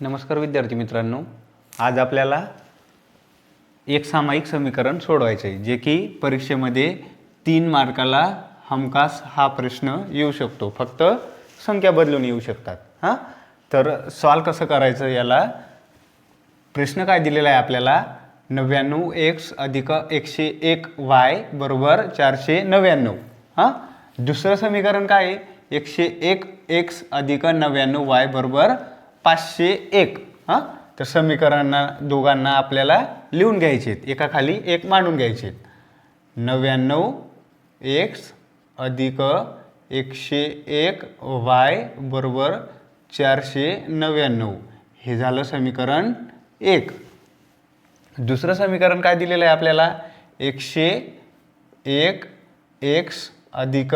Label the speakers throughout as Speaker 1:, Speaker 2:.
Speaker 1: नमस्कार विद्यार्थी मित्रांनो, आज आपल्याला एक सामायिक समीकरण सोडवायचे आहे जे की परीक्षेमध्ये 3 मार्काला हमखास हा प्रश्न येऊ शकतो। फक्त संख्या बदलून येऊ शकतात। तर सॉल्व कसं करायचं, याला प्रश्न काय दिलेला आहे आपल्याला 99x अधिक 101y बरोबर 499। दुसरं समीकरण काय आहे 101x अधिक 99y बरोबर 501। तर समीकरणांना दोघांना आपल्याला लिहून घ्यायचे आहेत, एका खाली एक मांडून घ्यायचे आहेत। 99x अधिक 101y बरोबर 499 हे झालं समीकरण 1। दुसरं समीकरण काय दिलेलं आहे आपल्याला 101x अधिक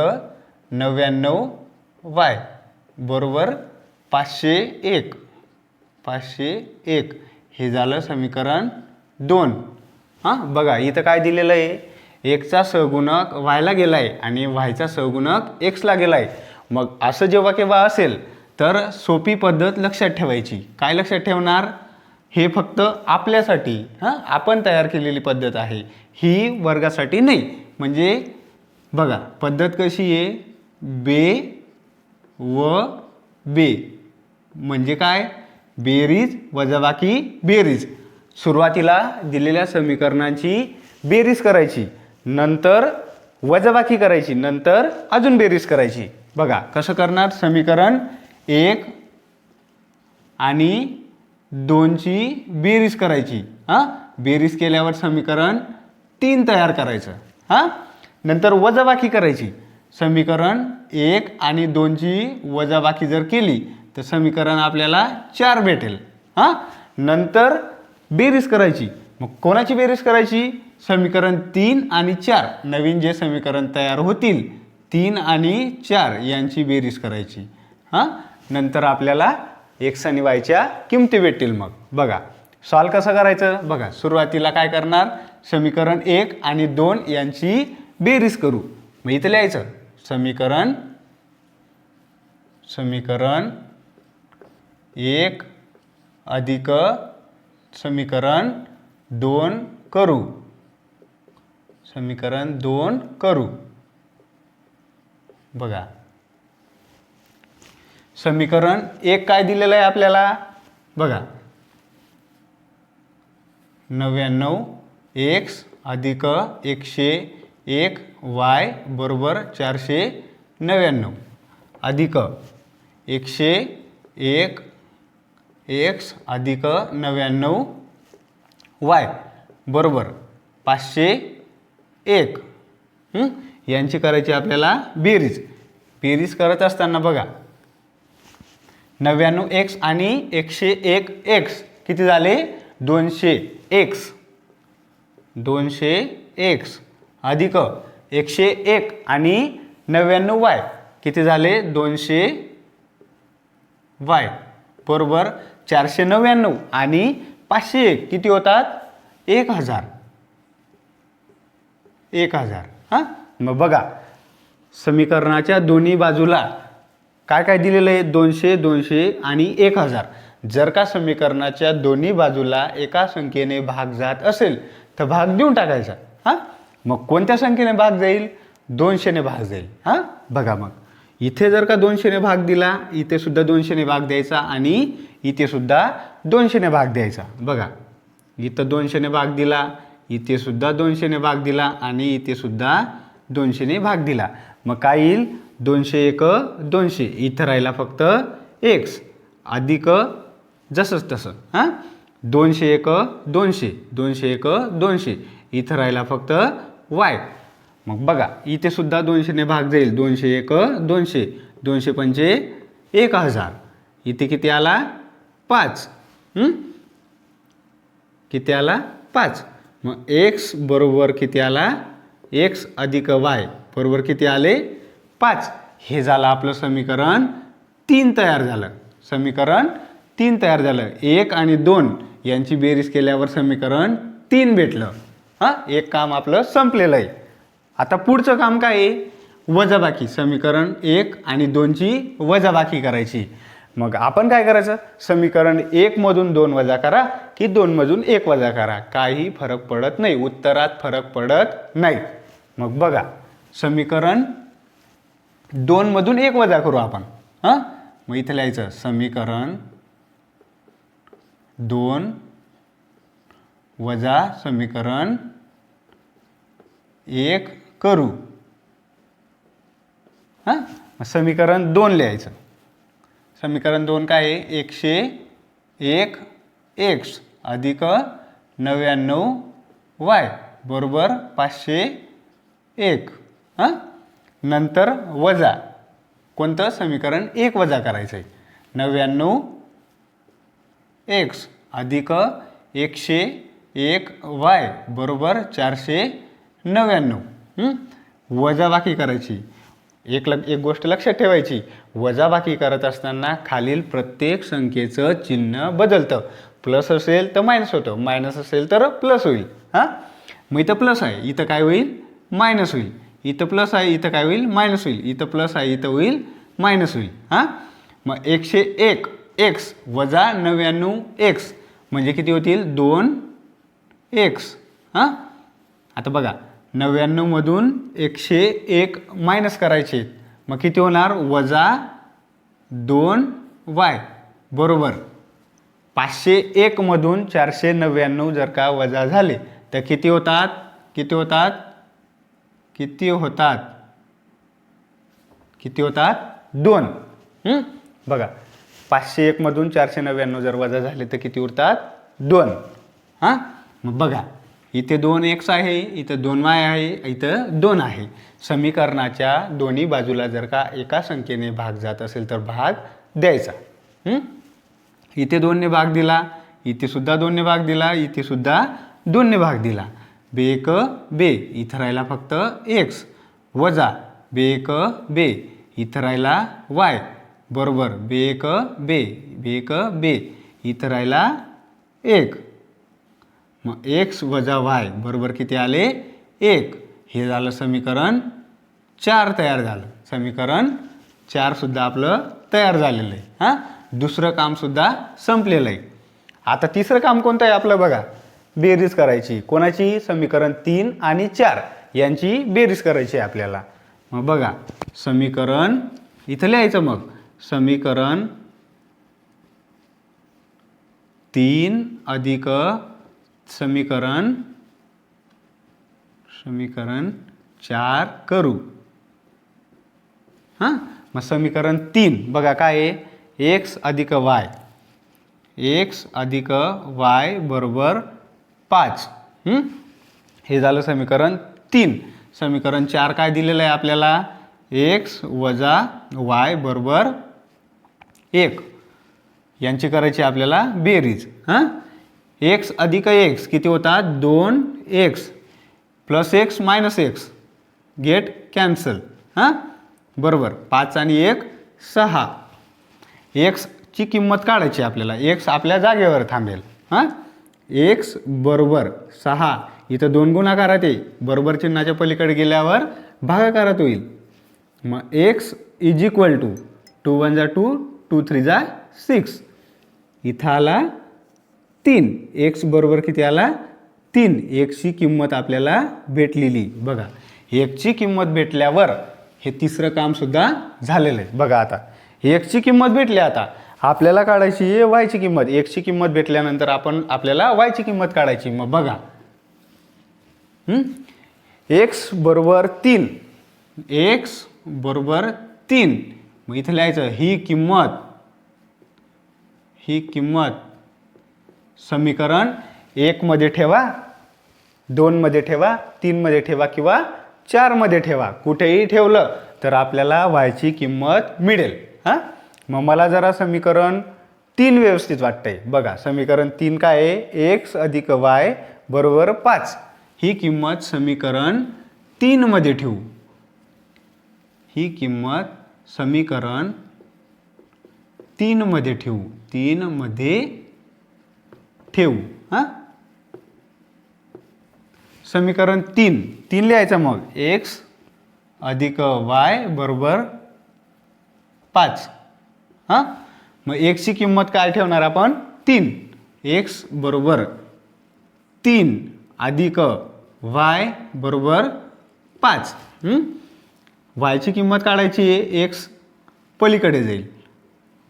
Speaker 1: 99y बरोबर 501 हे झालं समीकरण 2। बघा इथं काय दिलेलं आहे, एकचा सहगुणक वायला गेला आहे आणि वायचा सहगुणक एक्सला गेला आहे। मग असं जेव्हा केव्हा असेल तर सोपी पद्धत लक्षात ठेवायची। काय लक्षात ठेवणार, हे फक्त आपल्यासाठी आपण तयार केलेली पद्धत आहे, ही वर्गासाठी नाही। म्हणजे बघा पद्धत कशी आहे, बे व बे म्हणजे काय, बेरीज वजाबाकी बेरीज। सुरुवातीला दिलेल्या समीकरणांची बेरीज करायची, नंतर वजाबाकी करायची, नंतर अजून बेरीज करायची। बघा कसं करणार, समीकरण 1 आणि 2 ची बेरीज करायची। बेरीज केल्यावर समीकरण 3 तयार करायचं। नंतर वजाबाकी करायची, समीकरण 1 आणि 2 ची वजाबाकी जर केली तर समीकरण आपल्याला 4 भेटेल। नंतर बेरीज करायची, मग कोणाची बेरीज करायची, समीकरण 3 आणि 4 नवीन जे समीकरण तयार होतील 3 आणि 4 यांची बेरीज करायची। नंतर आपल्याला x आणि y च्या किमती भेटतील। मग बघा सॉल्व कसं करायचं, बघा सुरुवातीला काय करणार, समीकरण 1 आणि 2 यांची बेरीज करू। मग इथं लिहायचं समीकरण 1 अधिक समीकरण 2 करू, समीकरण 2 करू। बघा समीकरण 1 काय दिलेलं आहे आपल्याला, बघा 99x अधिक 101y बरोबर 499 अधिक 101x अधिक 99y बरोबर 501 यांची करायची आपल्याला बेरीज। बेरीज करत असताना बघा 99x आणि 101x किती झाले, 200x अधिक 101 आणि 99y किती झाले, 200y बरोबर 499 आणि 501 किती होतात, 1000। मग बघा समीकरणाच्या दोन्ही बाजूला काय काय दिलेलं आहे, 200 200 आणि 1000। जर का समीकरणाच्या दोन्ही बाजूला एका संख्येने भाग जात असेल तर भाग देऊन टाकायचा। मग कोणत्या संख्येने भाग जाईल, 200 ने भाग जाईल। बघा मग इथे जर का 200 ने भाग दिला, इथे सुद्धा 200 ने भाग द्यायचा आणि इथे सुद्धा 200 ने भाग द्यायचा। बघा इथं 200 ने भाग दिला, इथे सुद्धा 200 ने भाग दिला आणि इथे सुद्धा 200 ने भाग दिला। मग काय येईल, 201 200, इथं राहिला फक्त x अधिक जसंच तसं 201 200 201 200, इथं राहिला फक्त y। मग बघा इथे सुद्धा 200 ने भाग जाईल, 201 200, 200 पंचे 1000, इथे किती आला 5, किती आला 5। मग x बरोबर किती आला, x अधिक y बरोबर किती आले 5। हे झालं आपलं समीकरण 3 तयार झालं। समीकरण 3 तयार झालं, 1 आणि 2 यांची बेरीज केल्यावर समीकरण 3 भेटलं। एक काम आपलं संपलेलं आहे। आता पुढचं काम काय आहे, वजाबाकी। समीकरण 1 आणि 2 ची वजाबाकी करायची। मग आपण काय करायचं, समीकरण 1 मधून 2 वजा करा की 2 मधून 1 वजा करा, काही फरक पडत नाही, उत्तरात फरक पडत नाही. मग बघा, समीकरण 2 मधून 1 वजा करू आपण. हां, मग इथे लिहायचं समीकरण 2 वजा समीकरण 1 करू. हां, समीकरण 2 लिहायचं. समीकरण 2 काय आहे, 101 x अधिक 99 y बरोबर 501. हां, नंतर वजा कोणतं, समीकरण 1 वजा करायचं आहे, 99 x अधिक 101 y बरोबर 499. वजाबाकी करायची. एक गोष्ट लक्षात ठेवायची, वजाबाकी करत असताना खालील प्रत्येक संख्येचं चिन्ह बदलतं. प्लस असेल तर मायनस होतं, मायनस असेल तर प्लस होईल. हां, मग इथं प्लस आहे, इथं काय होईल, मायनस होईल. इथं प्लस आहे, इथं काय होईल, मायनस होईल. इथं प्लस आहे, इथं होईल मायनस होईल. हां, मग 101 x वजा 99 x म्हणजे किती होतील, 2 x. हां, आता बघा, 99 मधून 101 मायनस करायचे, मग किती होणार, वजा 2 y बरोबर 501 मधून 499 जर का वजा झाले तर किती होतात, किती होतात, किती होतात, किती होतात, 2. बघा, 501 मधून 499 जर वजा झाले तर किती उरतात, 2. हां, मग बघा, इथे 2x आहे, इथं 2y आहे, इथं 2 आहे. समीकरणाच्या दोन्ही बाजूला जर का एका संख्येने भाग जात असेल तर भाग द्यायचा. इथे 2 ने भाग दिला, इथे सुद्धा 2 ने भाग दिला, इथे सुद्धा 2 ने भाग दिला. बेक बे, इथं राहिला फक्त x वजा बेक बे, इथं राहिला y बरोबर बेक बे, बेक बे, इथं राहिला 1. मग x वजा y बरोबर किती आले, 1. हे झालं समीकरण 4 तयार झालं. समीकरण 4 सुद्धा आपलं तयार झालेलं आहे. हां, दुसरं काम सुद्धा संपलेलं आहे. आता तिसरं काम कोणतं आहे आपलं, बघा, बेरीज करायची. कोणाची, समीकरण 3 आणि 4 यांची बेरीज करायची आहे आपल्याला. मग बघा, समीकरण इथं लिहायचं, मग समीकरण 3 अधिक समीकरण 4 करू. हां, मग समीकरण 3 बघा काय आहे, x अधिक y, x अधिक y बरोबर 5. हे झालं समीकरण 3. समीकरण 4 काय दिलेलं आहे आपल्याला, x वजा y बरोबर 1. यांची करायची आपल्याला बेरीज. हां, x अधिक x किती होतात, 2x plus x minus x get cancel. हां, बरोबर 5 आणि 1 6. x ची किंमत काढायची आपल्याला, x आपल्या जागेवर थांबेल. हां, x बरोबर 6, इथं 2 गुणाकारात आहे, बरोबर चिन्हाच्या पलीकडे गेल्यावर भागाकारात होईल. मग x इज इक्वल टू 2 1 जा 2, 2 3 जा 6, इथं आला 3. x बरोबर किती आला, 3. x ची किंमत आपल्याला भेटलेली. बघा, x ची किंमत भेटल्यावर हे तिसरं काम सुद्धा झालेलं आहे. बघा, आता x ची किंमत भेटली, आता आपल्याला काढायची आहे y ची किंमत. x ची किंमत भेटल्यानंतर आपल्याला y ची किंमत काढायची. मग बघा, x बरोबर 3, x बरोबर 3. मग इथं लिहायचं ही किंमत समीकरण 1 मध्ये ठेवा, 2 मध्ये ठेवा, 3 मध्ये ठेवा किंवा 4 मध्ये ठेवा. कुठेही ठेवलं तर आपल्याला y ची किंमत मिळेल. हां, मग मला जरा समीकरण 3 व्यवस्थित वाटतंय. बघा, समीकरण 3 काय आहे, x अधिक y बरोबर 5. ही किंमत समीकरण 3 मध्ये ठेवू. ही किंमत समीकरण 3 मध्ये ठेवू, 3 मध्ये ठेवू. हां, समीकरण 3 लिहायचं. मग x अधिक y बरोबर 5. हां, मग एक्सची किंमत काय ठेवणार आपण 3. एक्स बरोबर 3 अधिक वाय बरोबर 5. वायची किंमत काढायची आहे, एक्स पलीकडे जाईल,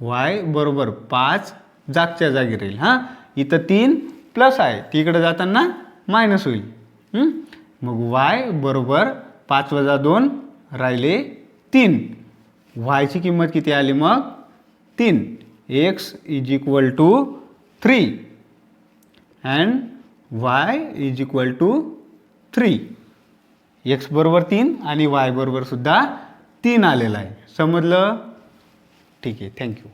Speaker 1: वाय बरोबर 5 जागच्या जागी राहील. हां, इथं 3 प्लस आहे, तिकडे जाताना मायनस होईल. मग वाय बरोबर 5 वजा 2 राहिले 3. वायची किंमत किती आली मग 3. X is equal to 3 and y is equal to 3. X बरोबर 3 आणि वाय बरोबर सुद्धा 3 आलेला आहे. समजलं? ठीक आहे, थँक्यू.